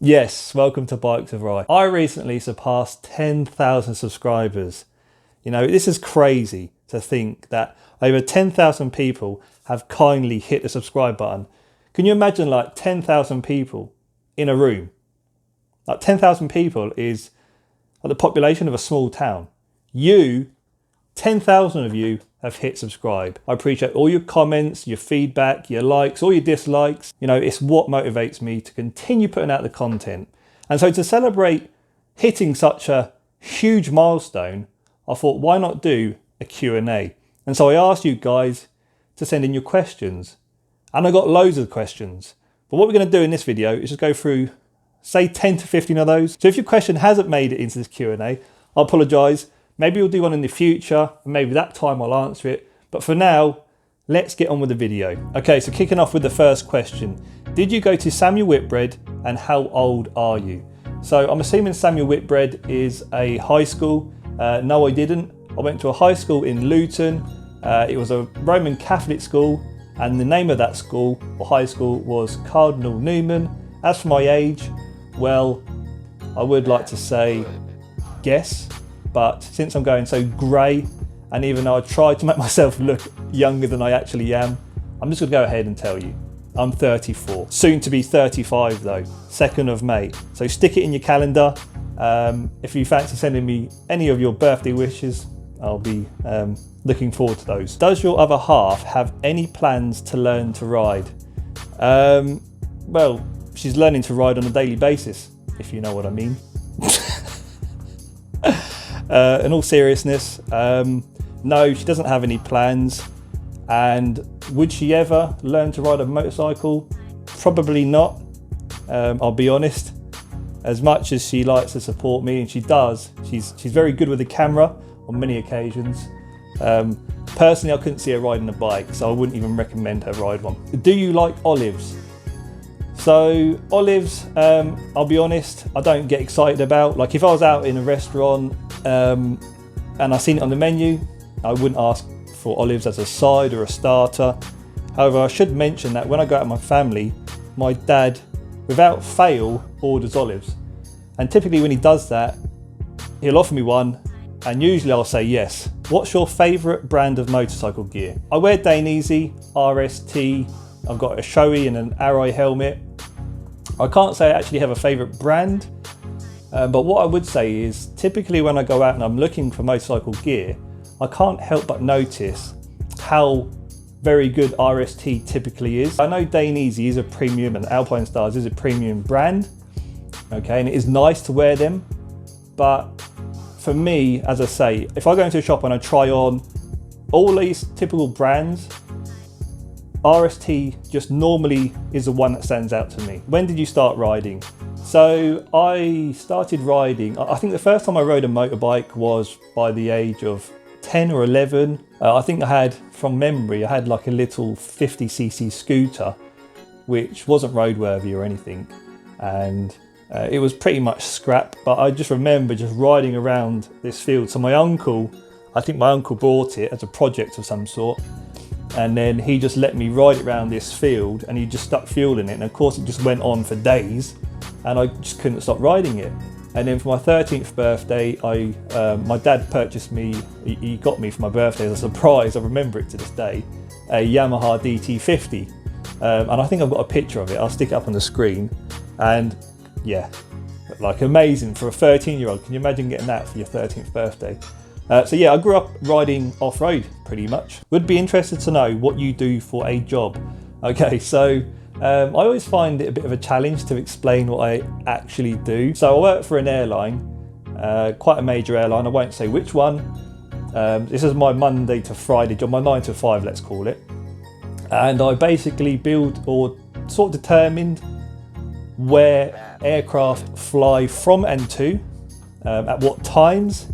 Yes, welcome to Bikes of Rye. I recently surpassed 10,000 subscribers. You know, this is crazy to think that over 10,000 people have kindly hit the subscribe button. Can you imagine like 10,000 people in a room? Like 10,000 people is like the population of a small town. 10,000 of you have hit subscribe. I appreciate all your comments, your feedback, your likes, all your dislikes. You know, it's what motivates me to continue putting out the content. And so to celebrate hitting such a huge milestone, I thought, why not do a Q&A? And so I asked you guys to send in your questions. And I got loads of questions. But what we're going to do in this video is just go through, say 10 to 15 of those. So if your question hasn't made it into this Q&A, I apologise. Maybe we'll do one in the future, and maybe that time I'll answer it. But for now, let's get on with the video. Okay, so kicking off with the first question. Did you go to Samuel Whitbread, and how old are you? So I'm assuming Samuel Whitbread is a high school. No, I didn't. I went to a high school in Luton. It was a Roman Catholic school, and the name of that school, or high school, was Cardinal Newman. As for my age, well, I would like to say guess. But since I'm going so grey, and even though I tried to make myself look younger than I actually am, I'm just going to go ahead and tell you. I'm 34. Soon to be 35 though, 2nd of May. So stick it in your calendar. If you fancy sending me any of your birthday wishes, I'll be looking forward to those. Does your other half have any plans to learn to ride? Well, she's learning to ride on a daily basis, if you know what I mean. In all seriousness, no, she doesn't have any plans. And would she ever learn to ride a motorcycle? Probably not. I'll be honest. As much as she likes to support me, and she does, she's very good with the camera on many occasions. Personally, I couldn't see her riding a bike, so I wouldn't even recommend her ride one. Do you like olives? So olives, I'll be honest, I don't get excited about. Like if I was out in a restaurant and I seen it on the menu, I wouldn't ask for olives as a side or a starter. However, I should mention that when I go out with my family, my dad, without fail, orders olives. And typically when he does that, he'll offer me one, and usually I'll say yes. What's your favourite brand of motorcycle gear? I wear Dainese, RST, I've got a Shoei and an Arai helmet. I can't say I actually have a favourite brand, but what I would say is typically when I go out and I'm looking for motorcycle gear, I can't help but notice how very good RST typically is. I know Dainese is a premium and Alpine Stars is a premium brand, okay, and it is nice to wear them, but for me, as I say, if I go into a shop and I try on all these typical brands, RST just normally is the one that stands out to me. When did you start riding? So I started riding, I think the first time I rode a motorbike was by the age of 10 or 11. I think I had, from memory, I had like a little 50cc scooter, which wasn't roadworthy or anything. And it was pretty much scrap, but I just remember just riding around this field. So my uncle, I think my uncle bought it as a project of some sort. And then he just let me ride it around this field, and he just stuck fuel in it. And of course it just went on for days, and I just couldn't stop riding it. And then for my 13th birthday, my dad purchased me, he got me for my birthday as a surprise, I remember it to this day, a Yamaha DT50. And I think I've got a picture of it, I'll stick it up on the screen. And yeah, like amazing for a 13-year-old. Can you imagine getting that for your 13th birthday? So yeah, I grew up riding off-road pretty much. Would be interested to know what you do for a job. Okay, so I always find it a bit of a challenge to explain what I actually do. So I work for an airline, quite a major airline, I won't say which one. This is my Monday to Friday job, my 9 to 5, let's call it. And I basically build or sort of determined where aircraft fly from and to, at what times,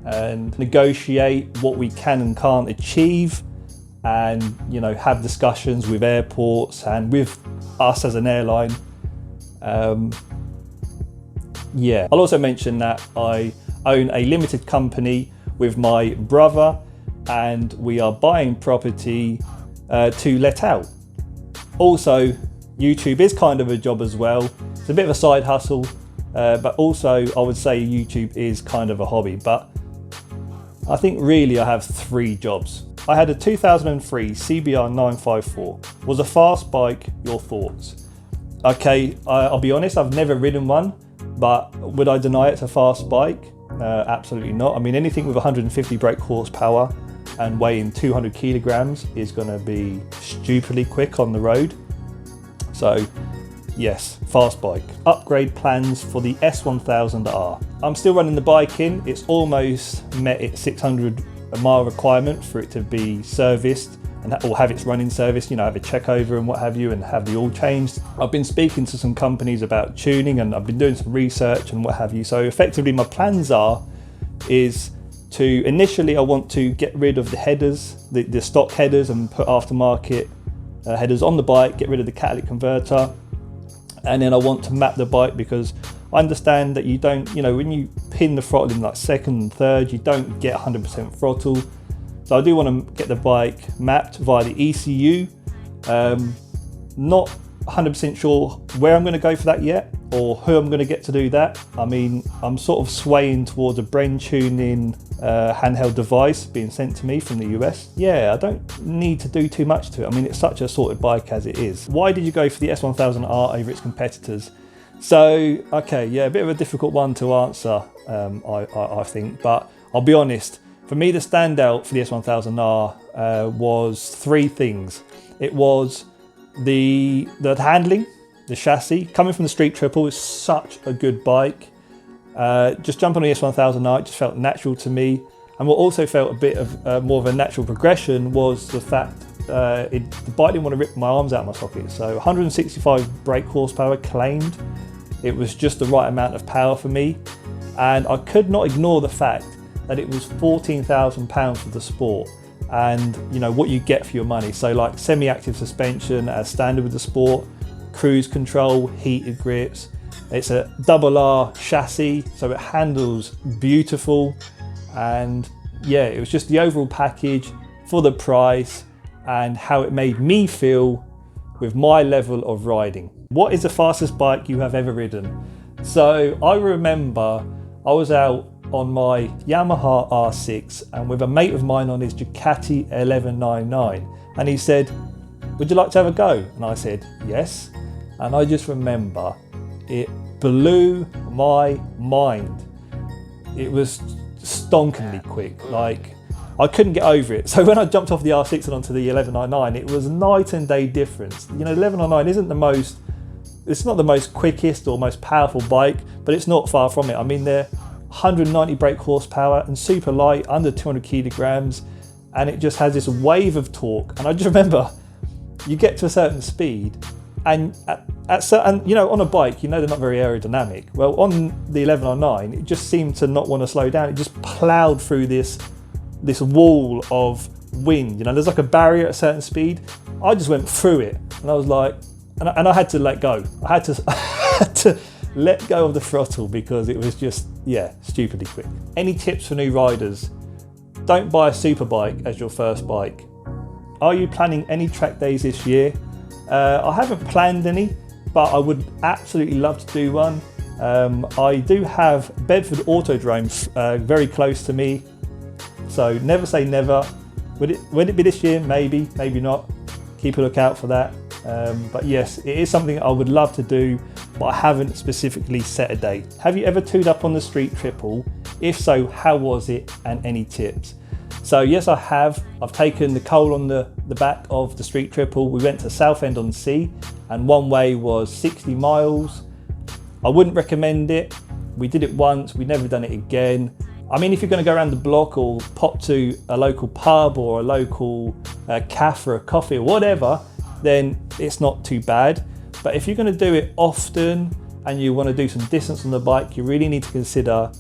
and negotiate what we can and can't achieve, and you know, have discussions with airports and with us as an airline. Yeah, I'll also mention that I own a limited company with my brother, and we are buying property to let out. Also, YouTube is kind of a job as well. It's a bit of a side hustle, but also I would say YouTube is kind of a hobby. But I think really I have 3 jobs. I had a 2003 CBR 954. Was a fast bike, your thoughts? Okay, I'll be honest, I've never ridden one, but would I deny it's a fast bike? Absolutely not. I mean, anything with 150 brake horsepower and weighing 200 kilograms is going to be stupidly quick on the road. So yes, fast bike. Upgrade plans for the S1000R. I'm still running the bike in. It's almost met its 600 mile requirement for it to be serviced and or have its running service, you know, have a check over and what have you, and have the oil changed. I've been speaking to some companies about tuning, and I've been doing some research and what have you. So effectively my plans is to initially I want to get rid of the headers, the stock headers, and put aftermarket headers on the bike, get rid of the catalytic converter, and then I want to map the bike, because I understand that you don't, you know, when you pin the throttle in like second and third, you don't get 100% throttle. So I do want to get the bike mapped via the ECU. Not 100% sure where I'm going to go for that yet, or who I'm going to get to do that. I mean, I'm sort of swaying towards a brain tuning handheld device being sent to me from the US. Yeah, I don't need to do too much to it. I mean, it's such a sorted bike as it is. Why did you go for the S1000R over its competitors? So, okay, yeah, a bit of a difficult one to answer, I think, but I'll be honest. For me, the standout for the S1000R was 3 things. It was the handling, the chassis. Coming from the Street Triple is such a good bike. Just jumping on the S1000R, it just felt natural to me. And what also felt a bit of more of a natural progression was the fact the bike didn't want to rip my arms out of my sockets. So 165 brake horsepower claimed. It was just the right amount of power for me. And I could not ignore the fact that it was £14,000 for the Sport, and you know what you get for your money. So like semi-active suspension as standard with the Sport, cruise control, heated grips. It's a double R chassis, so it handles beautiful, and yeah, it was just the overall package for the price and how it made me feel with my level of riding. What is the fastest bike you have ever ridden? So I remember I was out on my Yamaha R6 and with a mate of mine on his Ducati 1199, and he said, would you like to have a go? And I said yes, and I just remember it blew my mind. It was stonkingly quick, like I couldn't get over it. So when I jumped off the R6 and onto the 1199, it was night and day difference. You know, the 1199 it's not the most quickest or most powerful bike, but it's not far from it. I mean, they're 190 brake horsepower and super light, under 200 kilograms, and it just has this wave of torque. And I just remember you get to a certain speed, and and you know, on a bike, you know, they're not very aerodynamic. Well, on the 1109, it just seemed to not want to slow down. It just ploughed through this wall of wind. You know, there's like a barrier at a certain speed. I just went through it, and I was like, and I had to let go. I had to let go of the throttle because it was just, yeah, stupidly quick. Any tips for new riders? Don't buy a super bike as your first bike. Are you planning any track days this year? I haven't planned any, but I would absolutely love to do one. I do have Bedford Autodromes very close to me, so never say never. Would it be this year? Maybe, maybe not. Keep a lookout for that. But yes, it is something I would love to do, but I haven't specifically set a date. Have you ever toured up on the Street Triple? If so, how was it, and any tips? So yes, I have. I've taken Nicole on the back of the Street Triple. We went to Southend-on-Sea, and one way was 60 miles. I wouldn't recommend it. We did it once, we've never done it again. I mean, if you're going to go around the block or pop to a local pub or a local cafe for a coffee or whatever, then it's not too bad. But if you're going to do it often and you want to do some distance on the bike, you really need to consider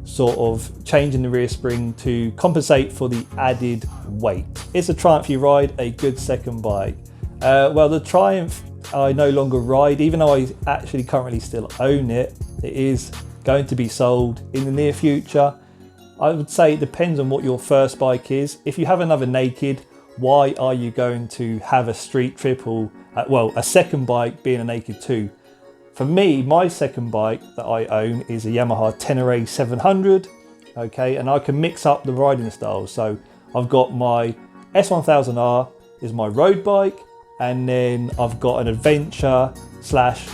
sort of changing the rear spring to compensate for the added weight. Is the Triumph you ride a good second bike? Well, the Triumph I no longer ride, even though I actually currently still own it. It is going to be sold in the near future. I would say it depends on what your first bike is. If you have another Naked, why are you going to have a Street Triple, well, a second bike being a Naked 2? For me, my second bike that I own is a Yamaha A5100. Okay, and I can mix up the riding styles. So I've got my S1000R is my road bike, and then I've got an adventure slash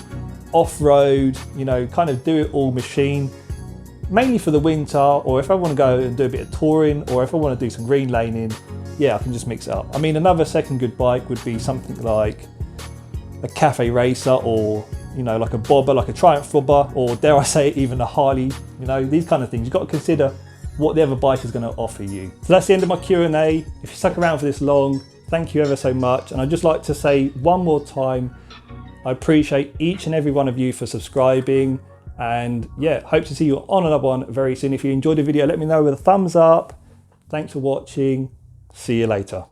off-road, you know, kind of do it all machine, mainly for the winter, or if I want to go and do a bit of touring, or if I want to do some green laning, yeah, I can just mix it up. I mean, another second good bike would be something like a cafe racer, or, you know, like a bobber, like a Triumph bobber, or dare I say it, even a Harley. You know, these kind of things. You've got to consider what the other bike is going to offer you. So that's the end of my Q&A. If you stuck around for this long, thank you ever so much. And I'd just like to say one more time, I appreciate each and every one of you for subscribing. And yeah, hope to see you on another one very soon. If you enjoyed the video, let me know with a thumbs up. Thanks for watching. See you later.